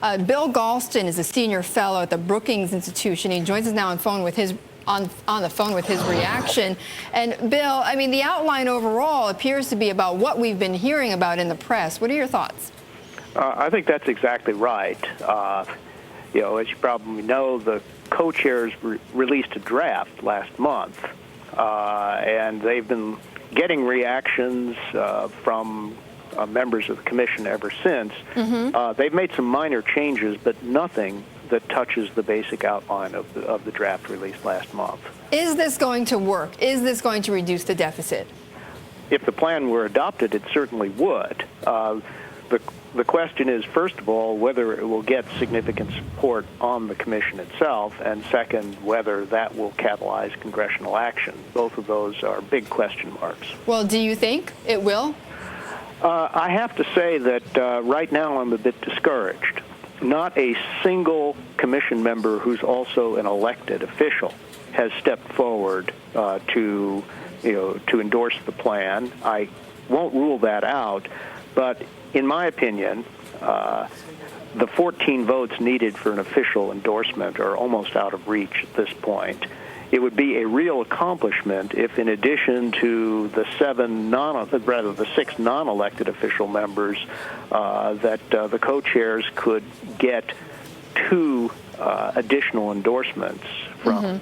Bill Galston is a senior fellow at the Brookings Institution. He joins us now on the phone with his reaction. And Bill, I mean, the outline overall appears to be about what we've been hearing about in the press. What are your thoughts? I think that's exactly right. You know, as you probably know, the co-chairs released a draft last month, and they've been getting reactions from members of the commission ever since. They've made some minor changes, but nothing that touches the basic outline of the draft released last month. Is this going to work? Is this going to reduce the deficit? If the plan were adopted, it certainly would. The question is, first of all, whether it will get significant support on the commission itself, and second, whether that will catalyze congressional action. Both of those are big question marks. Well, do you think it will? I have to say that right now I'm a bit discouraged. Not a single commission member who's also an elected official has stepped forward to endorse the plan. I won't rule that out, but in my opinion, the 14 votes needed for an official endorsement are almost out of reach at this point. It would be a real accomplishment if, in addition to the the 6 non-elected official members, that the co-chairs could get 2 additional endorsements from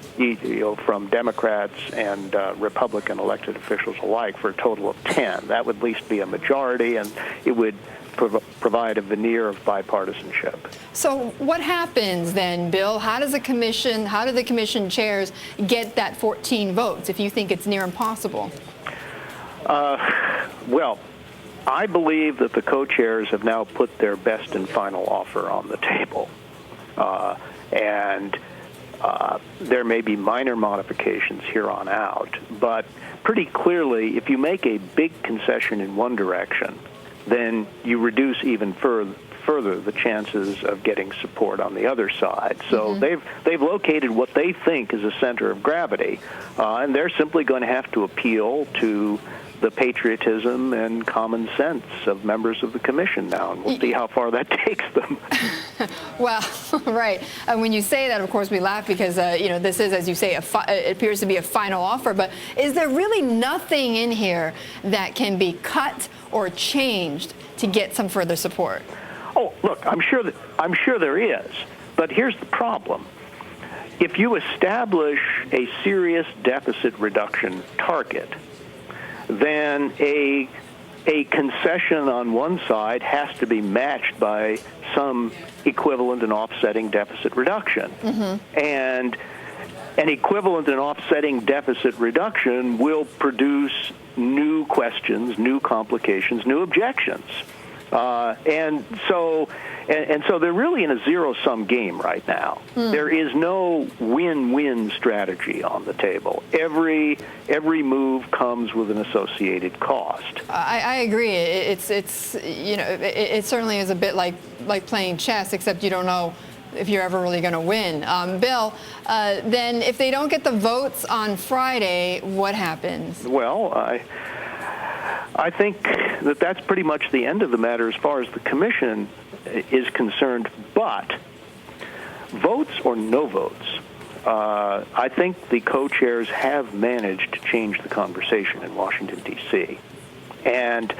from Democrats and Republican elected officials alike, for a total of 10. That would at least be a majority, and it would provide a veneer of bipartisanship. So what happens then, Bill? How do the commission chairs get that 14 votes if you think it's near impossible? Well, I believe that the co-chairs have now put their best and final offer on the table. And there may be minor modifications here on out, but pretty clearly, if you make a big concession in one direction, then you reduce even further the chances of getting support on the other side. So they've located what they think is a center of gravity, and they're simply going to have to appeal to the patriotism and common sense of members of the commission now, and we'll see how far that takes them. Well, right. When you say that, of course, we laugh because, this is, as you say, it appears to be a final offer. But is there really nothing in here that can be cut or changed to get some further support? Oh, look, I'm sure there is. But here's the problem. If you establish a serious deficit reduction target, then a concession on one side has to be matched by some equivalent and offsetting deficit reduction. And an equivalent and offsetting deficit reduction will produce new questions, new complications, new objections. And so they're really in a zero-sum game right now. There is no win-win strategy on the table. Every move comes with an associated cost. I agree. It certainly is a bit like playing chess, except you don't know if you're ever really going to win. Bill, then if they don't get the votes on Friday, what happens? Well, I think that that's pretty much the end of the matter as far as the commission is concerned. But votes or no votes, I think the co-chairs have managed to change the conversation in Washington, D.C. And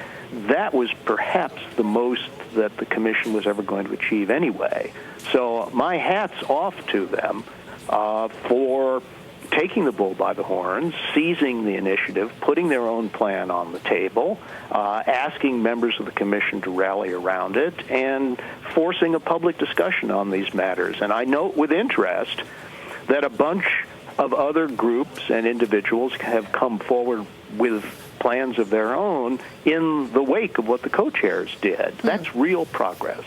that was perhaps the most that the commission was ever going to achieve anyway. So my hat's off to them for taking the bull by the horns, seizing the initiative, putting their own plan on the table, asking members of the commission to rally around it, and forcing a public discussion on these matters. And I note with interest that a bunch of other groups and individuals have come forward with plans of their own in the wake of what the co-chairs did. That's real progress.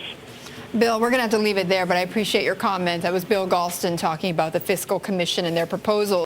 Bill, we're going to have to leave it there, but I appreciate your comment. That was Bill Galston talking about the Fiscal Commission and their proposal.